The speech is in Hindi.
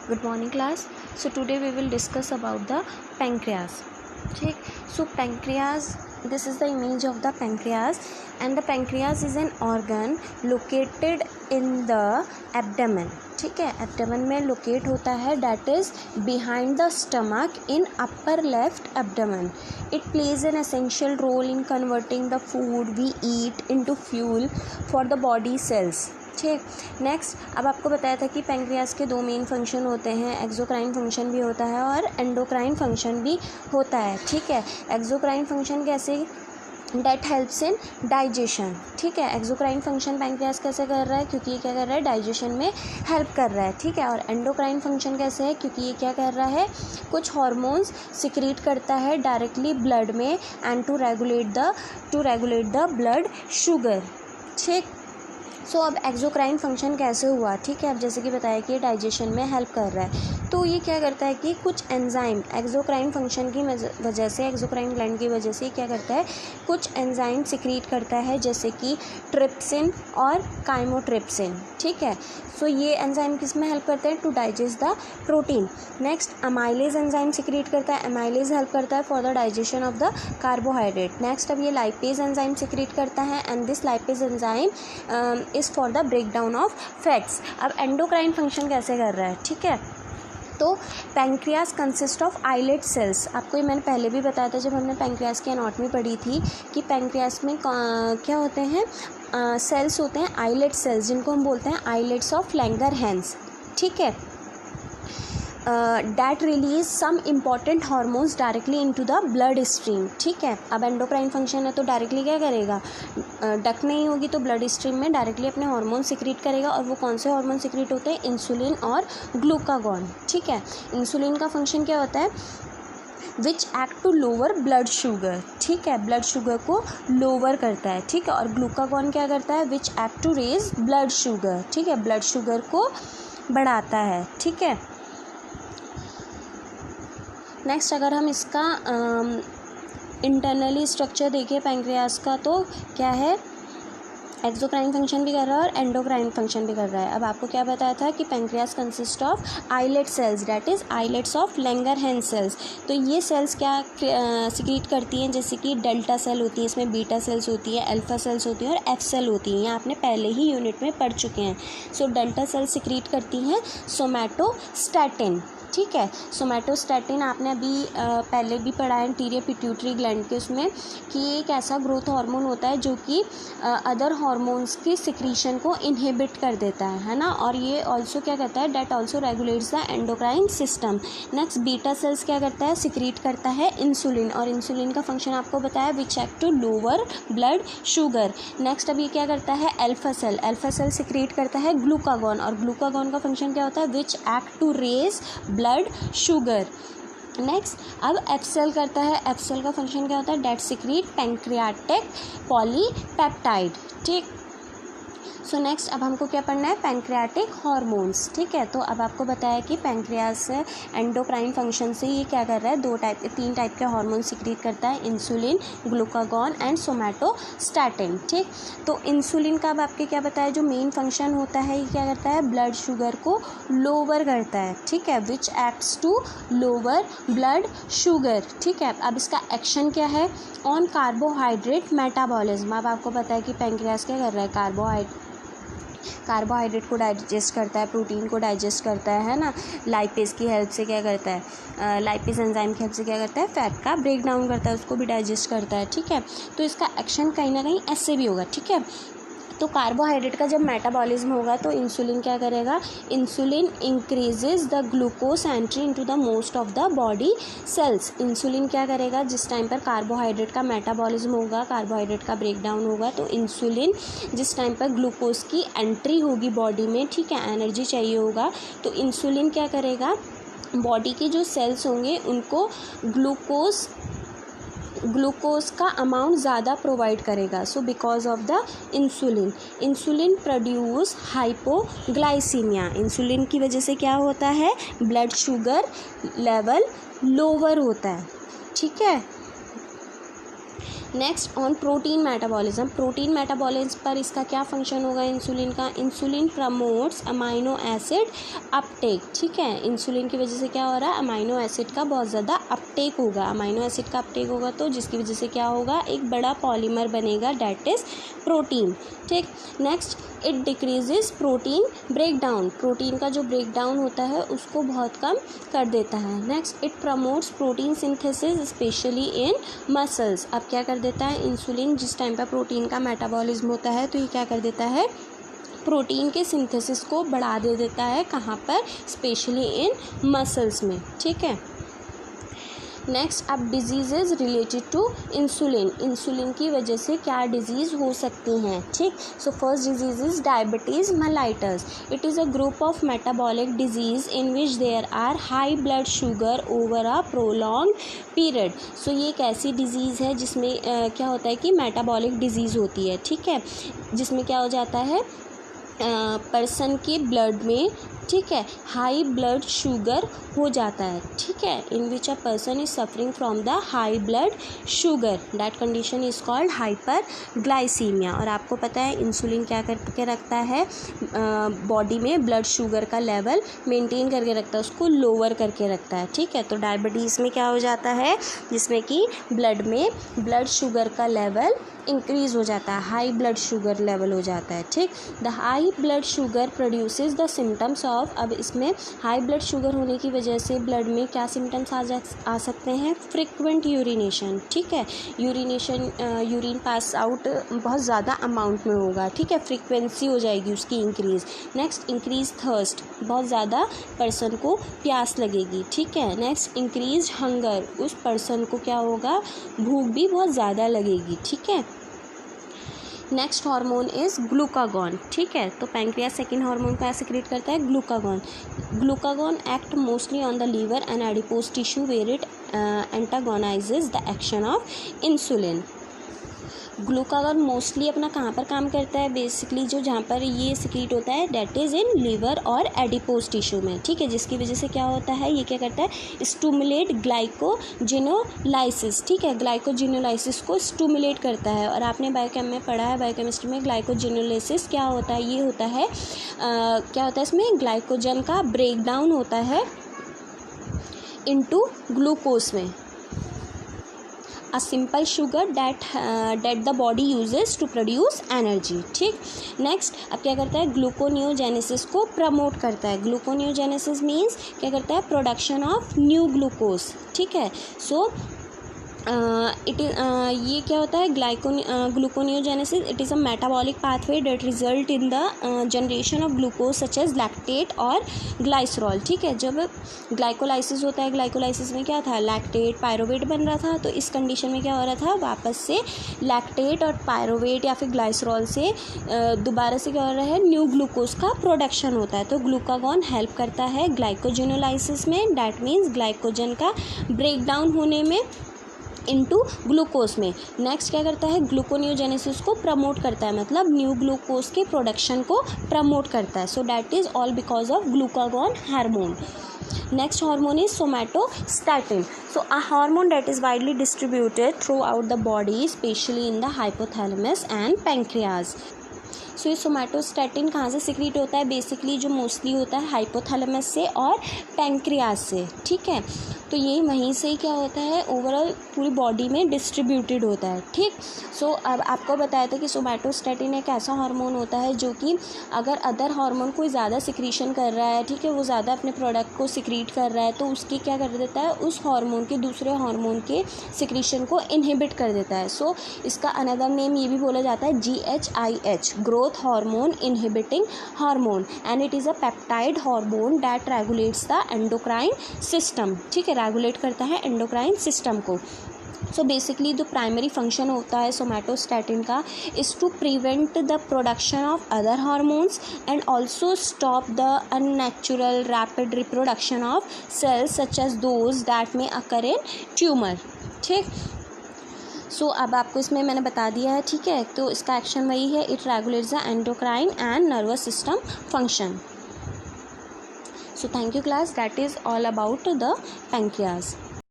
Good morning class. So today we will discuss about the pancreas. ठीक. So pancreas, this is the image of the pancreas, and the pancreas is an organ located in the abdomen. ठीक है, एब्डोमेन में लोकेट होता है, that is behind the stomach in upper left abdomen. It plays an essential role in converting the food we eat into fuel for the body cells. ठीक. नेक्स्ट, अब आपको बताया था कि पैंक्रियास के दो मेन फंक्शन होते हैं, एक्सोक्राइन फंक्शन भी होता है और एंडोक्राइन फंक्शन भी होता है. ठीक है, एक्सोक्राइन फंक्शन कैसे, डेट हेल्प्स इन डाइजेशन. ठीक है, एक्सोक्राइन फंक्शन पैंक्रियास कैसे कर रहा है, क्योंकि ये क्या कर रहा है, डाइजेशन में हेल्प कर रहा है. ठीक है, और एंडोक्राइन फंक्शन कैसे है, क्योंकि ये क्या कर रहा है, कुछ हार्मोन्स सिक्रीट करता है डायरेक्टली ब्लड में and to regulate the blood sugar. ठीक. सो अब एक्सोक्राइन फंक्शन कैसे हुआ. ठीक है, अब जैसे कि बताया कि डाइजेशन में हेल्प कर रहा है, तो ये क्या करता है कि कुछ एंजाइम एक्सोक्राइन फंक्शन की वजह से, एक्सोक्राइन ग्लैंड की वजह से क्या करता है, कुछ एंजाइम सिक्रीट करता है, जैसे कि ट्रिप्सिन और काइमोट्रिप्सिन. ठीक है, सो ये एंजाइम किस में हेल्प करते हैं, to digest the protein. Next, amylase enzyme secrete करता है, अमाइलेज हेल्प करता है for the digestion of the carbohydrate. Next, अब ये लाइपेज एंजाइम सिक्रीट करता है and this lipase enzyme is for the breakdown of fats. अब एंडोक्राइन फंक्शन कैसे कर रहा है. ठीक है, तो pancreas consist of islet cells. आपको ये मैंने पहले भी बताया था जब हमने पैंक्रियास की एनाटॉमी पढ़ी थी कि पैंक्रियास में क्या होते हैं, सेल्स होते हैं आइलेट सेल्स, जिनको हम बोलते हैं आइलेट्स ऑफ लैंगरहैंस. ठीक है, that release some important hormones directly into the blood stream. ठीक है, अब एंडोक्राइन फंक्शन है तो डायरेक्टली क्या करेगा, डक नहीं होगी तो ब्लड स्ट्रीम में डायरेक्टली अपने हार्मोन सिक्रीट करेगा. और वो कौन से हार्मोन सिक्रीट होते हैं, इंसुलिन और ग्लूकागॉन. ठीक है, इंसुलिन का फंक्शन क्या होता है, which act to lower blood sugar. ठीक है, ब्लड शुगर को लोअर करता है. ठीक है, और ग्लूकागॉन क्या करता है, which act to raise blood sugar. ठीक है, ब्लड शुगर को बढ़ाता है. ठीक है, नेक्स्ट, अगर हम इसका इंटरनली स्ट्रक्चर देखें पैंक्रियास का, तो क्या है, एक्सोक्राइन फंक्शन भी कर रहा है और एंडोक्राइन फंक्शन भी कर रहा है. अब आपको क्या बताया था कि pancreas consist of islet cells, that is islets of Langerhans cells. तो ये सेल्स क्या सिक्रीट करती हैं, जैसे कि डेल्टा सेल होती है, इसमें बीटा सेल्स होती है, अल्फा सेल्स होती हैं और एफ सेल होती हैं. ये आपने पहले ही यूनिट में पढ़ चुके हैं. सो डेल्टा सेल सिक्रीट करती हैं सोमैटोस्टैटिन. ठीक है, सोमैटोस्टैटिन आपने अभी पहले भी पढ़ा है एंटीरियर पिट्यूटरी ग्लैंड के उसमें, कि ये एक ऐसा ग्रोथ हार्मोन होता है जो कि अदर हार्मोन्स की सिक्रीशन को इनहिबिट कर देता है ना. और ये ऑल्सो क्या करता है, that also regulates the endocrine system. Next, beta cells क्या करता है, सिक्रीट करता है इंसुलिन, और इंसुलिन का फंक्शन आपको बताया, which act to lower blood sugar. Next, अब ये क्या करता है, अल्फा सेल सिक्रीट करता है ग्लूकागॉन, और ग्लूकागॉन का फंक्शन क्या होता है, which act to raise blood sugar. Next, अब एफ सेल करता है, एफ सेल का फंक्शन क्या होता है, डेट सिक्रीट पैंक्रियाटिक पॉलीपेप्टाइड. ठीक. सो नेक्स्ट, अब हमको क्या पढ़ना है, पैंक्रियाटिक हार्मोन्स. ठीक है, तो अब आपको बताया कि पैंक्रियास एंडोक्राइन फंक्शन से ये क्या कर रहा है, तीन टाइप के हार्मोन सिक्रीट करता है, इंसुलिन, ग्लूकागॉन एंड सोमैटोस्टैटिन. ठीक. तो इंसुलिन का अब आपके क्या बताया, जो मेन फंक्शन होता है, ये क्या करता है, ब्लड शुगर को लोअर करता है. ठीक है, which acts to lower blood sugar. ठीक है, अब इसका एक्शन क्या है, ऑन कार्बोहाइड्रेट मेटाबॉलिज्म. अब आपको पता है कि पैंक्रियास क्या कर रहा है, कार्बोहाइड्रेट को डाइजेस्ट करता है, प्रोटीन को डाइजेस्ट करता है ना, लाइपेज की हेल्प से क्या करता है, लाइपेज एंजाइम की हेल्प से क्या करता है, फैट का ब्रेक डाउन करता है, उसको भी डाइजेस्ट करता है. ठीक है, तो इसका एक्शन कहीं ना कहीं ऐसे भी होगा. ठीक है, तो कार्बोहाइड्रेट का जब मेटाबॉलिज्म होगा तो इंसुलिन क्या करेगा, insulin increases the glucose entry into the most of the body sales. Insulin क्या करेगा, जिस टाइम पर कार्बोहाइड्रेट का मेटाबॉलिज्म होगा, कार्बोहाइड्रेट का ब्रेक डाउन होगा, तो इंसुलिन जिस टाइम पर ग्लूकोज की एंट्री होगी बॉडी में, ठीक है, एनर्जी चाहिए होगा, तो इंसुलिन क्या करेगा, बॉडी के जो सेल्स होंगे उनको ग्लूकोज का अमाउंट ज़्यादा प्रोवाइड करेगा. So because of the insulin produce hypoglycaemia. Insulin की वजह से क्या होता है, ब्लड शुगर लेवल लोअर होता है. ठीक है, next on protein metabolism, protein metabolism पर इसका क्या फंक्शन होगा इंसुलिन का, insulin promotes amino acid Uptake, ठीक है, इंसुलिन की वजह से क्या हो रहा है, अमाइनो एसिड का बहुत ज़्यादा अपटेक होगा, अमाइनो एसिड का अपटेक होगा तो जिसकी वजह से क्या होगा, एक बड़ा पॉलीमर बनेगा डैट इज़ प्रोटीन, ठीक। Next it decreases protein breakdown, protein का जो ब्रेकडाउन होता है उसको बहुत कम कर देता है। Next it promotes protein synthesis specially in muscles, अब क्या कर देता है इंसुलिन, जिस टाइम पर प्रोटीन का मेटाबॉलिज्म होता है तो ये क्या कर देता है, प्रोटीन के सिंथेसिस को बढ़ा दे देता है, कहाँ पर, स्पेशली इन मसल्स में, ठीक है। नेक्स्ट अब disease related to insulin, insulin की वजह से क्या डिजीज़ हो सकती हैं, ठीक। So first disease is diabetes mellitus, it is a group of metabolic disease in which there are high blood sugar over a prolong period. सो ये एक ऐसी डिजीज़ है जिसमें क्या होता है कि मेटाबॉलिक डिजीज़ होती है, ठीक है, जिसमें क्या हो जाता है, पर्सन के ब्लड में, ठीक है, हाई ब्लड शुगर हो जाता है, ठीक है, in which a person is suffering from the high blood sugar, that condition is called hyperglycaemia. और आपको पता है इंसुलिन क्या करके रखता है, बॉडी में ब्लड शुगर का लेवल मेंटेन करके रखता है, उसको लोअर करके रखता है, ठीक है। तो डायबिटीज़ में क्या हो जाता है, जिसमें कि ब्लड में ब्लड शुगर का लेवल इंक्रीज हो जाता है, हाई ब्लड शुगर लेवल हो जाता है, ठीक। The high blood sugar produces the symptoms of, अब इसमें हाई ब्लड शुगर होने की वजह से ब्लड में क्या सिम्टम्स आ सकते हैं, फ्रिक्वेंट यूरिनेशन, ठीक है, यूरिन पास आउट बहुत ज़्यादा अमाउंट में होगा, ठीक है, फ्रीक्वेंसी हो जाएगी उसकी इंक्रीज़। नेक्स्ट इंक्रीज थर्स्ट, बहुत ज़्यादा पर्सन को प्यास लगेगी, ठीक है। नेक्स्ट इंक्रीज हंगर, उस पर्सन को क्या होगा, भूख भी बहुत ज़्यादा लगेगी, ठीक है। नेक्स्ट हार्मोन इज़ ग्लूकागॉन, ठीक है, तो पैंक्रियास सेकेंड हार्मोन का सेक्रेट करता है glucagon. Glucagon act mostly on the liver and adipose tissue where it antagonises the action of insulin. Glucagon mostly अपना कहाँ पर काम करता है, बेसिकली जो जहाँ पर ये सिक्रीट होता है डेट इज़ इन लीवर और एडिपोज टिश्यू में, ठीक है, जिसकी वजह से क्या होता है, ये क्या करता है, स्टूमुलेट ग्लाइकोजिनोलाइसिस, ठीक है, ग्लाइकोजिनोलाइसिस को स्टूमुलेट करता है। और आपने बायोकेम में पढ़ा है, बायोकेमिस्ट्री में, ग्लाइकोजिनोलाइसिस क्या होता है, ये होता है क्या होता है इसमें, ग्लाइकोजन का ब्रेकडाउन होता है इनटू ग्लूकोज में, a simple sugar that the body uses to produce energy, ठीक। नेक्स्ट अब क्या करता है, ग्लूकोनियोजेनेसिस को प्रमोट करता है, ग्लूकोनियोजेनेसिस मीन्स क्या करता है, प्रोडक्शन ऑफ न्यू ग्लूकोज, ठीक है। सो ये क्या होता है, gluconeogenesis, it is a metabolic pathway that result in the generation of glucose such as lactate और ग्लाइसरॉल, ठीक है। जब ग्लाइकोलाइसिस होता है, ग्लाइकोलाइसिस में क्या था, लैक्टेट पायरोवेट बन रहा था, तो इस कंडीशन में क्या हो रहा था, वापस से लैक्टेट और पायरोवेट या फिर ग्लाइसरॉल से दोबारा से क्या हो रहा है, न्यू ग्लूकोज का प्रोडक्शन होता है। तो ग्लूकागॉन हेल्प करता है ग्लाइकोजिनोलाइसिस में, डैट मीन्स ग्लाइकोजन का ब्रेकडाउन होने में इनटू ग्लूकोज में। नेक्स्ट क्या करता है, ग्लूकोनियोजेनेसिस को प्रमोट करता है, मतलब न्यू ग्लूकोज के प्रोडक्शन को प्रमोट करता है। So that is all because of glucagon hormone. Next hormone is somatostatin. So a hormone that is widely distributed throughout the body, especially in the hypothalamus and pancreas. सो ये सोमैटोस्टैटिन कहाँ से सिक्रीट होता है, बेसिकली जो मोस्टली होता है हाइपोथैलेमस से और पैंक्रियाज से, ठीक है। तो ये वहीं से ही क्या होता है, ओवरऑल पूरी बॉडी में डिस्ट्रीब्यूटेड होता है, ठीक। सो अब आपको बताया था कि सोमैटोस्टैटिन एक ऐसा हार्मोन होता है जो कि अगर अदर हार्मोन कोई ज़्यादा सिक्रीशन कर रहा है, ठीक है, वो ज़्यादा अपने प्रोडक्ट को सिक्रीट कर रहा है, तो उसकी क्या कर देता है, उस हार्मोन के दूसरे हार्मोन के सिक्रीशन को इनहिबिट कर देता है। सो इसका अनदर नेम ये भी बोला जाता है GHIH, growth hormone inhibiting hormone, and it is a peptide hormone that regulates the endocrine system, ठीक है, रेगुलेट करता है एंडोक्राइन सिस्टम को। सो बेसिकली जो प्राइमरी फंक्शन होता है सोमैटोस्टैटिन का is to prevent the production of other hormones and also stop the unnatural rapid reproduction of cells such as those that may occur in tumour, ठीक। सो अब आपको इसमें मैंने बता दिया है, ठीक है, तो इसका एक्शन वही है, it regulates the endocrine and nervous system function. So thank you class, that is all about the pancreas.